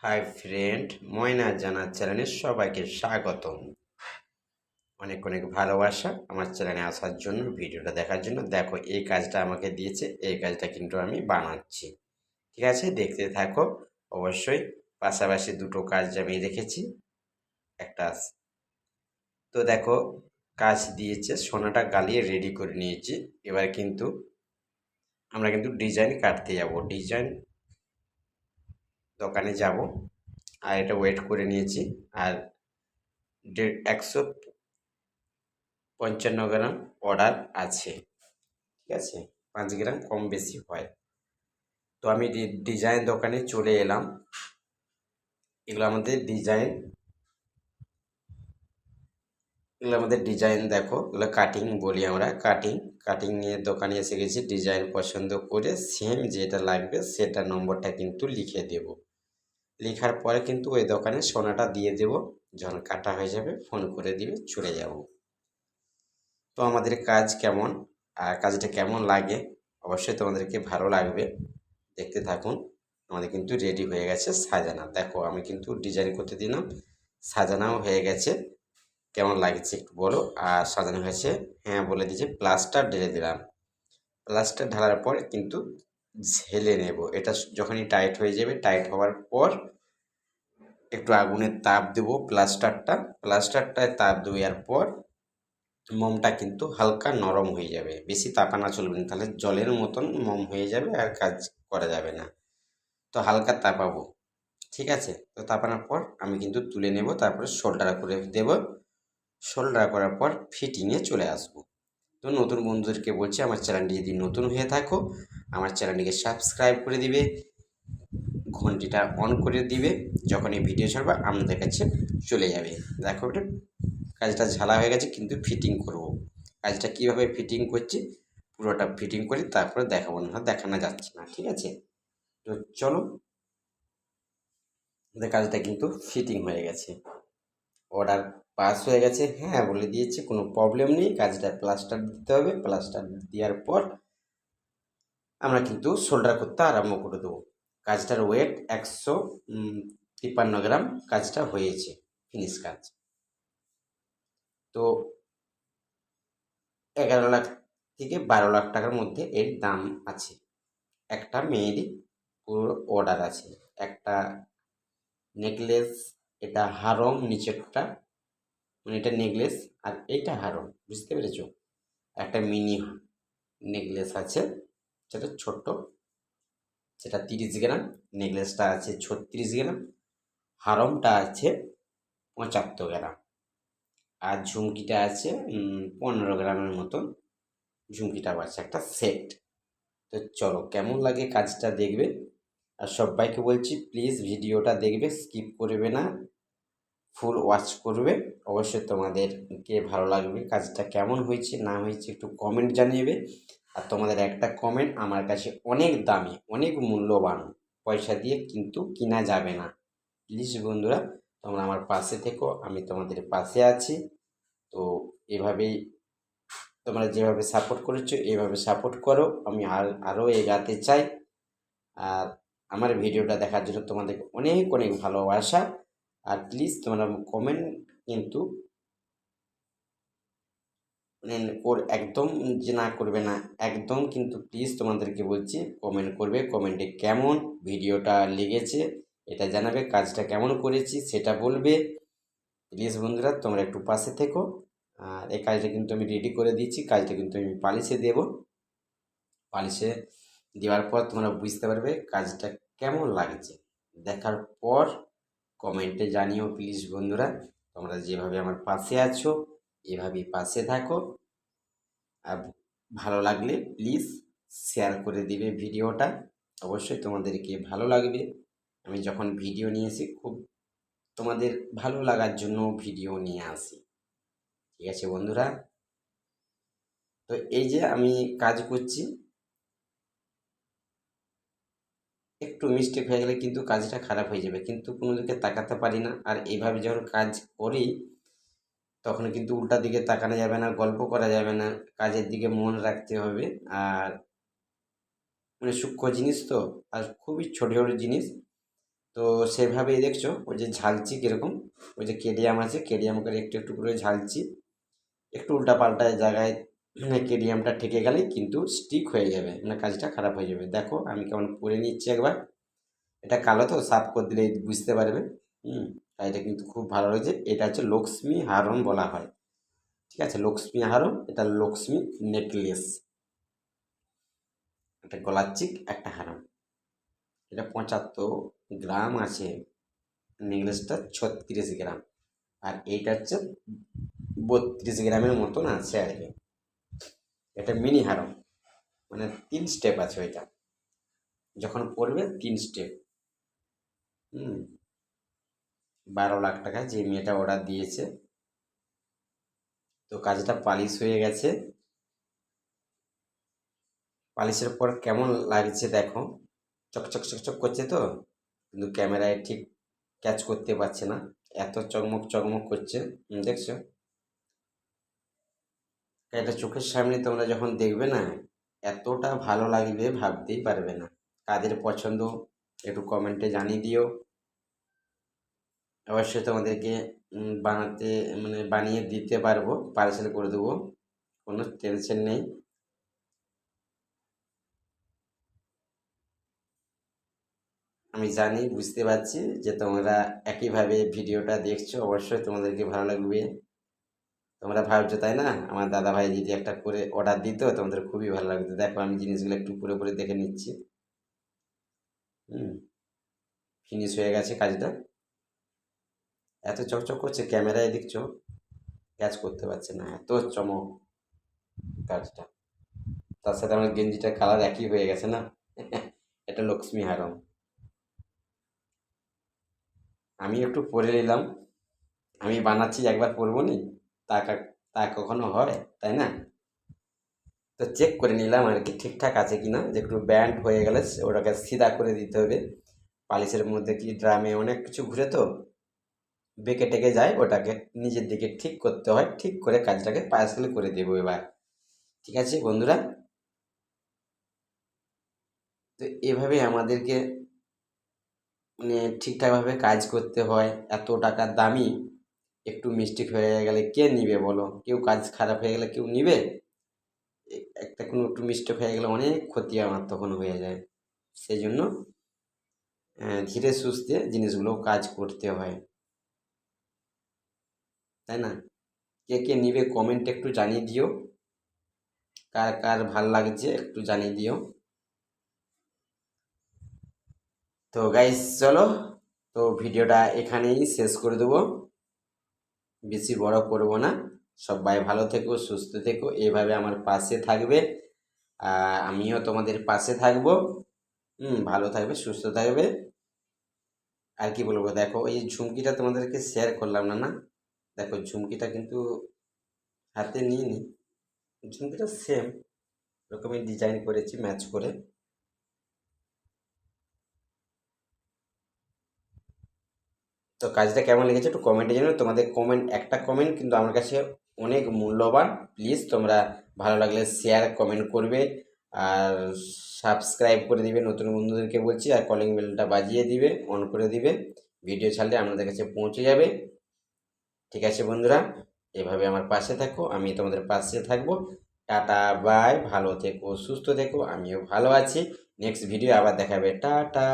Hi friend, ময়না জানার চ্যানেলে সবাইকে স্বাগতম। অনেক অনেক ভালোবাসা আমার চ্যানেলে আসার জন্য, ভিডিওটা দেখার জন্য। দেখো, এই কাজটা আমাকে দিয়েছে, এই কাজটা কিন্তু আমি বানাচ্ছি। ঠিক আছে, দেখতে থাকো। অবশ্যই পাশাপাশি দুটো কাজ আমি রেখেছি, একটা তো দেখো, কাজ দিয়েছে, সোনাটা গালিয়ে রেডি করে নিয়েছি। এবার কিন্তু আমরা কিন্তু ডিজাইন কাটতে যাব, ডিজাইন দোকানে যাব। আর এটা ওয়েট করে নিয়েছি। আর 155 গ্রাম অর্ডার আছে। ঠিক আছে, 5 গ্রাম কম বেশি হয়। তো আমি ডিজাইন দোকানে চলে এলাম। এগুলো আমাদের ডিজাইন, দেখো, এগুলো কাটিং বলি আমরা। কাটিং নিয়ে দোকানে এসে গেছি। ডিজাইন পছন্দ করে সেম যেটা লাগবে সেটা নম্বরটা কিন্তু লিখে দেব। লেখার পরে কিন্তু ওই দোকানে সোনাটা দিয়ে দেব। যখন কাটা হয়ে যাবে ফোন করে দিবে, চলে যাব। তো আমাদের কাজ কেমন আর কাজটা কেমন লাগে অবশ্যই তোমাদেরকে ভালো লাগবে, দেখতে থাকুন। আমাদের কিন্তু রেডি হয়ে গেছে সাজানা। দেখো, আমি কিন্তু ডিজাইন করতে দিলাম, সাজানাও হয়ে গেছে। কেমন লাগছে একটু বলো। আর সাজানো হয়েছে, হ্যাঁ বলে দিয়েছে। প্লাস্টার ঢেলে দিলাম। প্লাস্টার ঢালার পর কিন্তু ঝেলে নেব। এটা যখনই টাইট হয়ে যাবে, টাইট হওয়ার পর একটু আগুনের তাপ দেবো। প্লাস্টারটায় তাপ দেওয়ার পর মোমটা কিন্তু হালকা নরম হয়ে যাবে, বেশি তাপানো চলবে না, তাহলে জলের মতন মোম হয়ে যাবে আর কাজ করা যাবে না। তো হালকা তাপাবো। ঠিক আছে, তো তাপানোর পর আমি কিন্তু তুলে নেব, তারপরে সোল্ডার করে দেব। সোল্ডার করার পর ফিটিংয়ে চলে আসবো। তো নতুন বন্ধুদেরকে বলছি, আমার চ্যানেলটি যদি নতুন হয়ে থাকো, আমার চ্যানেলটিকে সাবস্ক্রাইব করে দিবে, ঘন্টিটা অন করে দিবে। যখন এই ভিডিও ছাড়বা আপনাদের কাছে চলে যাবে। দেখো, এটা কাজটা ঝালা হয়ে গেছে, কিন্তু ফিটিং করব। কাজটা কিভাবে ফিটিং করছি পুরোটা ফিটিং করি, তারপরে দেখাবো, না দেখানো যাচ্ছে না। ঠিক আছে, তো চলো। আমাদের কাজটা কিন্তু ফিটিং হয়ে গেছে, অর্ডার পাস হয়ে গেছে। হ্যাঁ বলে দিয়েছে, কোনো প্রবলেম নেই। কাজটা প্লাস্টার দিতে হবে। প্লাস্টার দেওয়ার পর আমরা কিন্তু সোল্ডার করতে আরম্ভ করে দেবো। কাজটার ওয়েট 153 গ্রাম কাজটা হয়েছে, ফিনিশ কাজ। তো 11 লাখ থেকে 12 লাখ টাকার মধ্যে এর দাম আছে। একটা মেয়েরই পুরো অর্ডার আছে। একটা নেকলেস, এটা হারম নিচেরটা, মানে এটা নেকলেস আর এইটা হারম, বুঝতে পেরেছো? একটা মিনি নেকলেস আছে, সেটা ছোট্ট, সেটা 30 গ্রাম। নেকলেসটা আছে 36 গ্রাম। হারমটা আছে 75 গ্রাম। আর ঝুমকিটা আছে 15 গ্রামের মতন। ঝুমকিটাও আছে, একটা সেট। তো চলো, কেমন লাগে কাজটা দেখবে। আর সবাইকে বলছি, প্লিজ ভিডিওটা দেখবে, স্কিপ করবে না, ফুল ওয়াচ করবে। অবশ্যই তোমাদেরকে ভালো লাগবে। কাজটা কেমন হয়েছে না হয়েছে একটু কমেন্ট জানিয়ে। আর তোমাদের একটা কমেন্ট আমার কাছে অনেক দামি, অনেক মূল্যবান। পয়সা দিয়ে কিন্তু কিনা যাবে না। প্লিজ বন্ধুরা, তোমরা আমার পাশে থেকো, আমি তোমাদের পাশে আছি। তো এভাবেই তোমরা যেভাবে সাপোর্ট করেছো এভাবে সাপোর্ট করো। আমি আরও এগাতে চাই। আর আমার ভিডিওটা দেখার জন্য তোমাদের অনেক অনেক ভালোবাসা। আর প্লিজ তোমরা কমেন্ট কিন্তু মানে একদম যে না করবে না, একদম কিন্তু প্লিজ তোমাদেরকে বলছি কমেন্ট করবে। কমেন্টে কেমন ভিডিওটা লেগেছে এটা জানাবে, কাজটা কেমন করেছি সেটা বলবে। প্লিজ বন্ধুরা, তোমরা একটু পাশে থেকো। আর এই কাজটা কিন্তু আমি রেডি করে দিচ্ছি। কাজটা কিন্তু আমি পালিশে দেব। পালিশে দেওয়ার পর তোমরা বুঝতে পারবে কাজটা কেমন লাগছে। দেখার পর কমেন্টে জানিও প্লিজ বন্ধুরা। তোমরা যেভাবে আমার পাশে আছো এভাবেই পাশে থাকো। আর ভালো লাগলে প্লিজ শেয়ার করে দিবে ভিডিওটা। অবশ্যই তোমাদেরকে ভালো লাগবে। আমি যখন ভিডিও নিয়ে আসি, খুব তোমাদের ভালো লাগার জন্য ভিডিও নিয়ে আসি। ঠিক আছে বন্ধুরা, তো এই যে আমি কাজ করছি, একটু মিস্টেক হয়ে গেলে কিন্তু কাজটা খারাপ হয়ে যাবে, কিন্তু কোনো দিকে তাকাতে পারি না। আর এইভাবে যখন কাজ করি তখন কিন্তু উল্টা দিকে তাকানো যাবে না, গল্প করা যাবে না, কাজের দিকে মন রাখতে হবে। আর মানে সূক্ষ্ম জিনিস তো, আর খুবই ছোট ছোট জিনিস, তো সেভাবেই দেখছো ওই যে ঝালছি কীরকম, ওই যে কেডিয়াম আছে কেডিয়াম করে একটু একটু করে ঝালছি, একটু উল্টাপাল্টা জায়গায় কেডিয়ামটা ঠেকে গেলেই কিন্তু স্টিক হয়ে যাবে, মানে কাজটা খারাপ হয়ে যাবে। দেখো আমি কেমন পরে নিচ্ছি একবার, এটা কালো তো সাফ করে দিলেই বুঝতে পারবে। এটা কিন্তু খুব ভালো রয়েছে, এটা হচ্ছে লক্ষ্মী হারম বলা হয়, ঠিক আছে, লক্ষ্মী হারম, এটা লক্ষ্মী নেকলেস, একটা গলার চিক একটা হারম, এটা 75 গ্রাম আছে, নেকলেসটা 36 গ্রাম, আর এইটা হচ্ছে 32 গ্রামের মতন আছে আর কি। এটা মিনি হারম, মানে 3 স্টেপ আছে ওইটা, যখন পড়বে 3 স্টেপ। হুম 12 লাখ টাকা যে মেয়েটা অর্ডার দিয়েছে। তো কাজটা পালিশ হয়ে গেছে, পালিশের পর কেমন লাগছে দেখো, চকচক চকচক করছে তো, কিন্তু ক্যামেরায় ঠিক ক্যাচ করতে পারছে না, এত চকমক চকমক করছে। দেখছো, এটা চোখের সামনে তোমরা যখন দেখবে না, এতটা ভালো লাগবে ভাবতেই পারবে না। কাদের পছন্দ একটু কমেন্টে জানিয়ে দিও, অবশ্যই তোমাদেরকে বানাতে মানে বানিয়ে দিতে পারবো, পার্সেল করে দেবো, কোনো টেনশন নেই। আমি জানি, বুঝতে পারছি যে তোমরা একইভাবে ভিডিওটা দেখছো, অবশ্যই তোমাদেরকে ভালো লাগবে। তোমরা ভাবছো তাই না, আমার দাদা ভাই যদি একটা করে অর্ডার দিত তোমাদের খুবই ভালো লাগতো। দেখো আমি জিনিসগুলো একটু পরে পরে দেখে নিচ্ছি। হুম ফিনিশ হয়ে গেছে কাজটা, এত চকচক করছে, ক্যামেরায় দেখছো ক্যাচ করতে পারছে না, এত চমক কাজটা। তার সাথে আমার গেঞ্জিটার কালার একই হয়ে গেছে না। এটা লক্ষ্মী হারম, আমি একটু পরে নিলাম, আমি বানাচ্ছি একবার পরবো নি, তা তা কখনো হয়, তাই না? তো চেক করে নিলাম আর কি ঠিকঠাক আছে কিনা, যে একটু ব্যান্ড হয়ে গেলে ওটাকে সিধা করে দিতে হবে। পালিশের মধ্যে কি ড্রামে অনেক কিছু ঘুরে তো বেঁকে টেকে যায়, ওটাকে নিজের দিকে ঠিক করতে হয়, ঠিক করে কাজটাকে পার্সেল করে দেবো এবার। ঠিক আছে বন্ধুরা, তো এভাবে আমাদেরকে মানে ঠিকঠাকভাবে কাজ করতে হয়। এত টাকার দামি একটু মিস্টেক হয়ে গেলে কে নিবে বলো, কেউ কাজ খারাপ হয়ে গেলে কেউ নিবে? একটা কোনো একটু মিস্টেক হয়ে গেলে অনেক ক্ষতি আমার তখন হয়ে যায়। সেই জন্য ধীরে সুস্থে জিনিসগুলো কাজ করতে হয়, তাই না? কে কে নিবে কমেন্টে একটু জানিয়ে দিও, কার কার ভাল লাগছে একটু জানিয়ে দিও। তো গাইস চলো, তো ভিডিওটা এখানেই শেষ করে দেবো, বেশি বড় করব না। সবাই ভালো থেকো, সুস্থ থেকো, এভাবে আমার পাশে থাকবে, আর আমিও তোমাদের পাশে থাকবো। ভালো থাকবে, সুস্থ থাকবে। আর কি বলবো, দেখো এই ঝুমকিটা তোমাদেরকে শেয়ার করলাম না, না দেখো ঝুমকিটা কিন্তু হাতে নিয়ে নি, ঝুমকিটা সেম রকমই ডিজাইন করেছি ম্যাচ করে। তো কাজটা কেমন লেগেছে একটু কমেন্টে জানাও, তোমাদের কমেন্ট, একটা কমেন্ট কিন্তু আমার কাছে অনেক মূল্যবান। প্লিজ তোমরা ভালো লাগলে শেয়ার কমেন্ট করবে, আর সাবস্ক্রাইব করে দিবে, নতুন বন্ধুদেরকে বলছি, আর কলিং বেলটা বাজিয়ে দিবে, অন করে দিবে, ভিডিও ছাড়লে আপনাদের কাছে পৌঁছে যাবে। ঠিক আছে বন্ধুরা, এভাবে আমার পাশে থাকো, আমি তোমাদের পাশে থাকবো। টাটা বাই, ভালো থেকো, সুস্থ থেকো, আমিও ভালো আছি। নেক্সট ভিডিও আবার দেখাবে, টাটা।